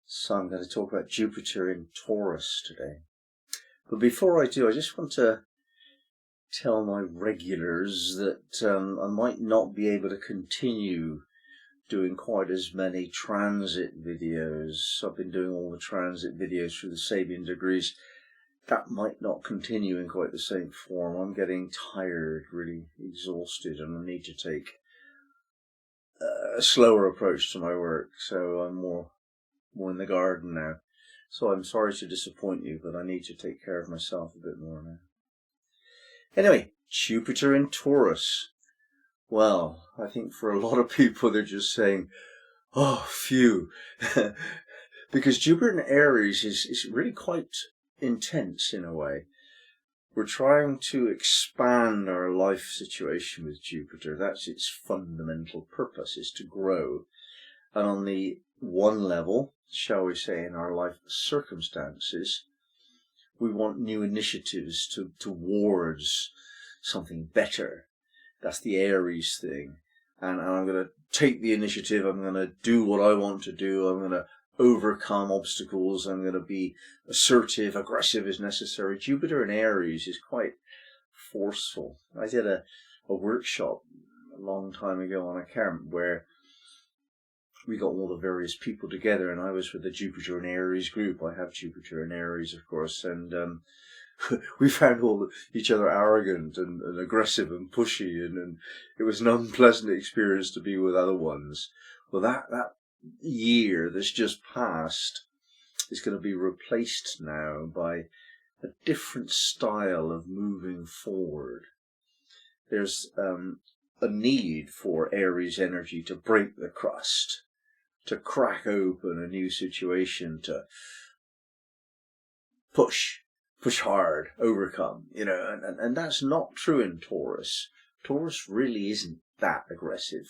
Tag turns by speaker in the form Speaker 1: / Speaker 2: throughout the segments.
Speaker 1: So I'm going to talk about Jupiter in Taurus today. But before I do, I just want to tell my regulars that I might not be able to continue doing quite as many transit videos. I've been doing all the transit videos through the Sabian degrees. That might not continue in quite the same form. I'm getting tired, really exhausted, and I need to take a slower approach to my work. So I'm more in the garden now. So I'm sorry to disappoint you, but I need to take care of myself a bit more now. Anyway, Jupiter in Taurus. Well, I think for a lot of people they're just saying, oh, phew. Because Jupiter in Aries is really quite intense in a way. We're trying to expand our life situation with Jupiter. That's its fundamental purpose, is to grow. And on the one level, shall we say, in our life circumstances, we want new initiatives towards something better. That's the Aries thing. And I'm going to take the initiative. I'm going to do what I want to do. I'm going to overcome obstacles. I'm going to be assertive, aggressive as necessary. Jupiter in Aries is quite forceful. I did a workshop a long time ago on a camp where we got all the various people together, and I was with the Jupiter in Aries group. I have Jupiter in Aries, of course, and we found each other arrogant and aggressive and pushy, and it was an unpleasant experience to be with other ones. Well, that year that's just passed is going to be replaced now by a different style of moving forward. There's a need for Aries energy to break the crust, to crack open a new situation, to push hard, overcome, and that's not true in Taurus. Taurus really isn't that aggressive.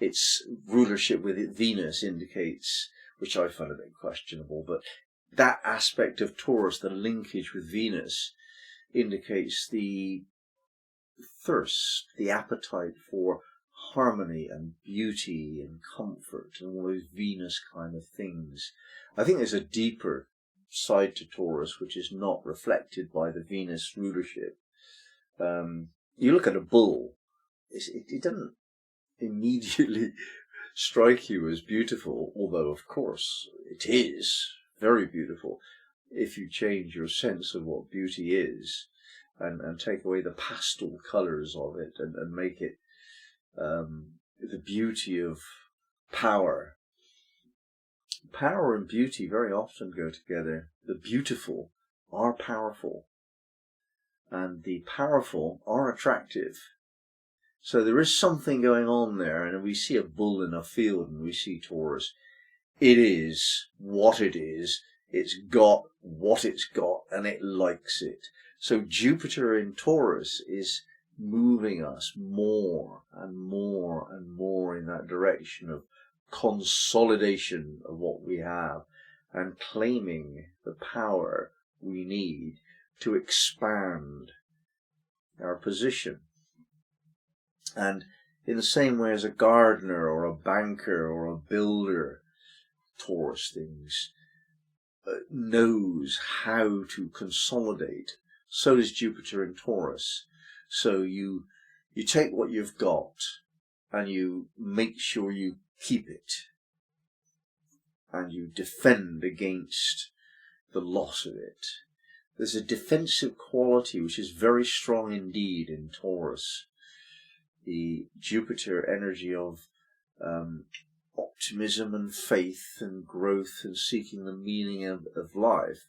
Speaker 1: Its rulership with Venus indicates, which I find a bit questionable, but that aspect of Taurus, the linkage with Venus, indicates the thirst, the appetite for harmony and beauty and comfort and all those Venus kind of things. I think there's a deeper side to Taurus which is not reflected by the Venus rulership. You look at a bull, it doesn't immediately strike you as beautiful, although of course it is very beautiful if you change your sense of what beauty is and take away the pastel colours of it and make it the beauty of power. Power and beauty very often go together. The beautiful are powerful, and the powerful are attractive. So there is something going on there, and we see a bull in a field and we see Taurus. It is what it is. It's got what it's got, and it likes it. So Jupiter in Taurus is moving us more and more and more in that direction of consolidation of what we have and claiming the power we need to expand our position. And in the same way as a gardener or a banker or a builder, Taurus things, knows how to consolidate, so does Jupiter in Taurus. So you take what you've got and you make sure you keep it, and you defend against the loss of it. There's a defensive quality which is very strong indeed in Taurus. The Jupiter energy of optimism and faith and growth and seeking the meaning of life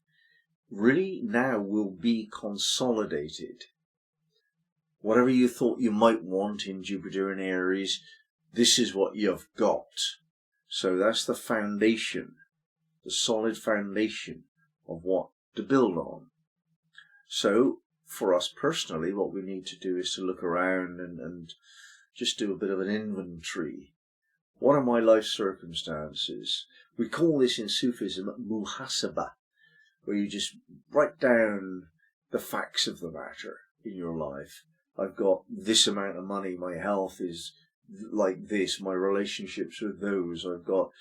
Speaker 1: really now will be consolidated. Whatever you thought you might want in Jupiter in Aries, this is what you've got. So that's the foundation, the solid foundation of what to build on. So for us personally, what we need to do is to look around and just do a bit of an inventory. What are my life circumstances? We call this in Sufism muhasaba, where you just write down the facts of the matter in your life. I've got this amount of money, my health is like this, my relationships with those, I've got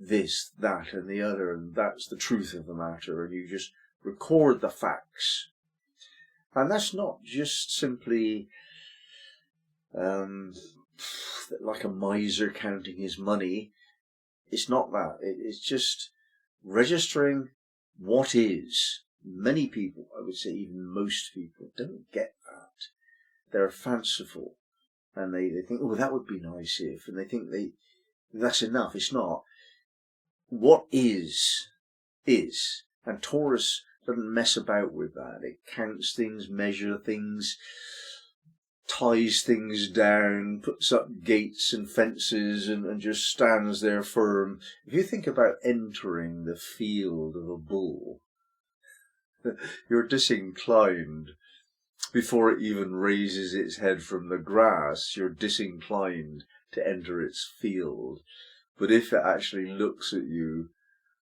Speaker 1: this, that, and the other, and that's the truth of the matter, and you just record the facts. And that's not just simply like a miser counting his money. It's not that. It's just registering what is. Many people, I would say even most people, don't get that. They're fanciful, and they think, oh, that would be nice if, and they think that's enough. It's not. What is. And Taurus doesn't mess about with that. It counts things, measures things, ties things down, puts up gates and fences, and just stands there firm. If you think about entering the field of a bull, you're disinclined before it even raises its head from the grass. You're disinclined to enter its field. But if it actually looks at you,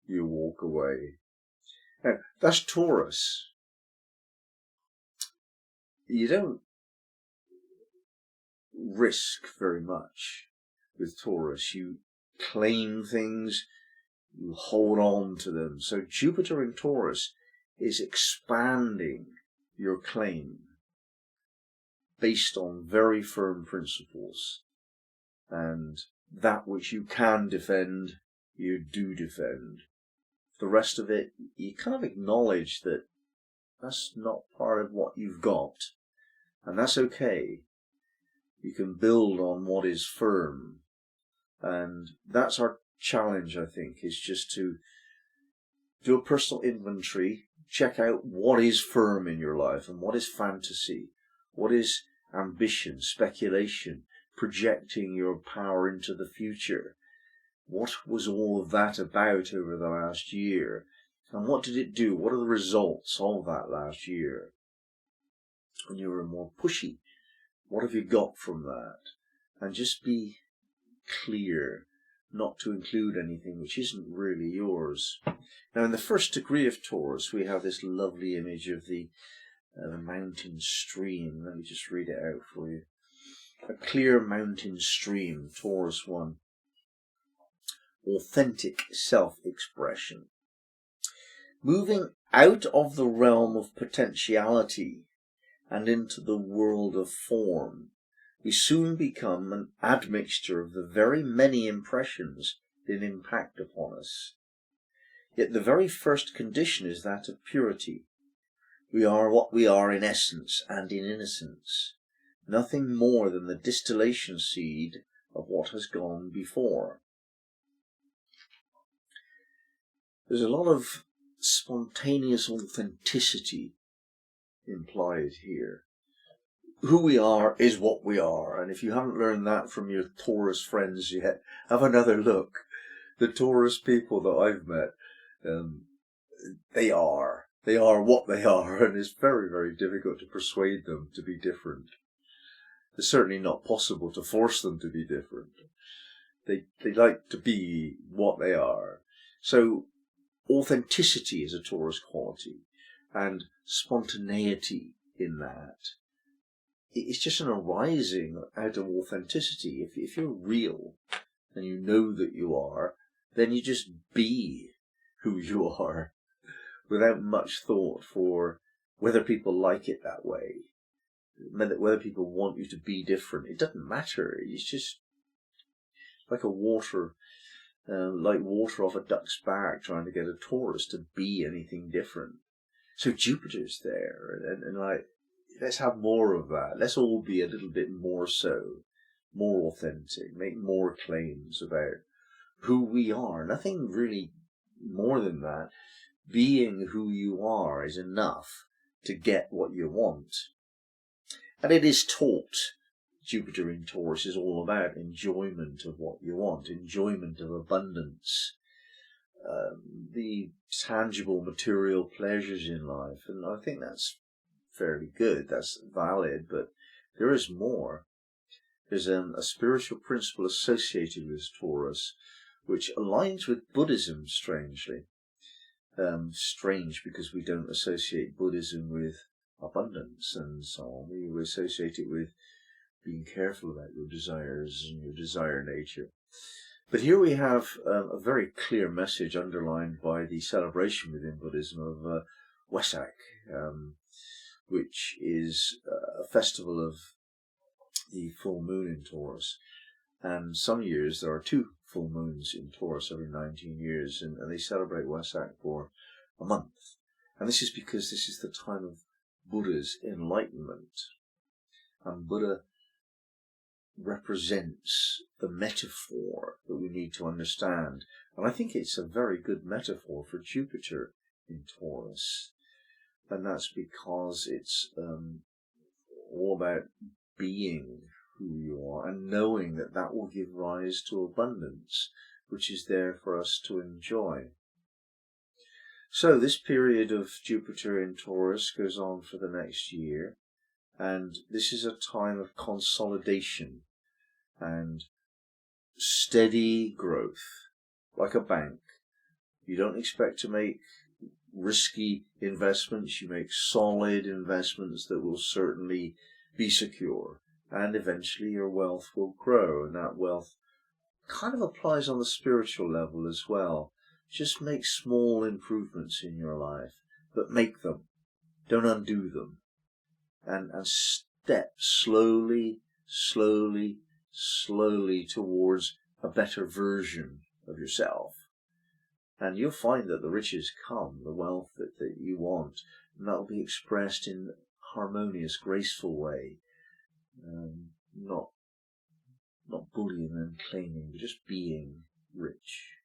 Speaker 1: you walk away. Now, that's Taurus. You don't risk very much with Taurus. You claim things, you hold on to them. So Jupiter in Taurus is expanding your claim based on very firm principles, and that which you can defend, you do defend. The rest of it, you kind of acknowledge that that's not part of what you've got, and that's okay. You can build on what is firm, and that's our challenge, I think, is just to do a personal inventory, check out what is firm in your life and what is fantasy, what is ambition, speculation, projecting your power into the future. What was all of that about over the last year? And what did it do? What are the results of that last year? When you were more pushy, what have you got from that? And just be clear, not to include anything which isn't really yours. Now, in the first degree of Taurus, we have this lovely image of the mountain stream. Let me just read it out for you. A clear mountain stream, Taurus 1. Authentic self-expression. Moving out of the realm of potentiality and into the world of form, we soon become an admixture of the very many impressions that impact upon us. Yet the very first condition is that of purity. We are what we are in essence and in innocence, nothing more than the distillation seed of what has gone before. There's a lot of spontaneous authenticity implied here. Who we are is what we are, and if you haven't learned that from your Taurus friends yet, have another look. The Taurus people that I've met, they are what they are, and it's very, very difficult to persuade them to be different. It's certainly not possible to force them to be different. They like to be what they are. So authenticity is a Taurus quality, and spontaneity in that. It's just an arising out of authenticity. If you're real and you know that you are, then you just be who you are without much thought for whether people like it that way, whether people want you to be different. It doesn't matter. It's just like water off a duck's back trying to get a Taurus to be anything different. So Jupiter's there, and like, let's have more of that. Let's all be a little bit more so, more authentic, make more claims about who we are. Nothing really more than that. Being who you are is enough to get what you want. And it is taught. Jupiter in Taurus is all about enjoyment of what you want, enjoyment of abundance, the tangible material pleasures in life. And I think that's fairly good, that's valid, but there is more. There's a spiritual principle associated with Taurus which aligns with Buddhism, strangely. Strange because we don't associate Buddhism with abundance and so on. We associate it with being careful about your desires and your desire nature. But here we have a very clear message underlined by the celebration within Buddhism of Wesak, which is a festival of the full moon in Taurus. And some years there are 2 full moons in Taurus every 19 years, and they celebrate Wesak for a month. And this is because this is the time of Buddha's enlightenment. And Buddha represents the metaphor that we need to understand. And I think it's a very good metaphor for Jupiter in Taurus. And that's because it's all about being who you are and knowing that that will give rise to abundance, which is there for us to enjoy. So this period of Jupiter in Taurus goes on for the next year, and this is a time of consolidation and steady growth, like a bank. You don't expect to make risky investments. You make solid investments that will certainly be secure, and eventually your wealth will grow, and that wealth kind of applies on the spiritual level as well. Just make small improvements in your life, but make them. Don't undo them. And step slowly towards a better version of yourself. And you'll find that the riches come, the wealth that you want, and that will be expressed in a harmonious, graceful way. Not bullying and claiming, but just being rich.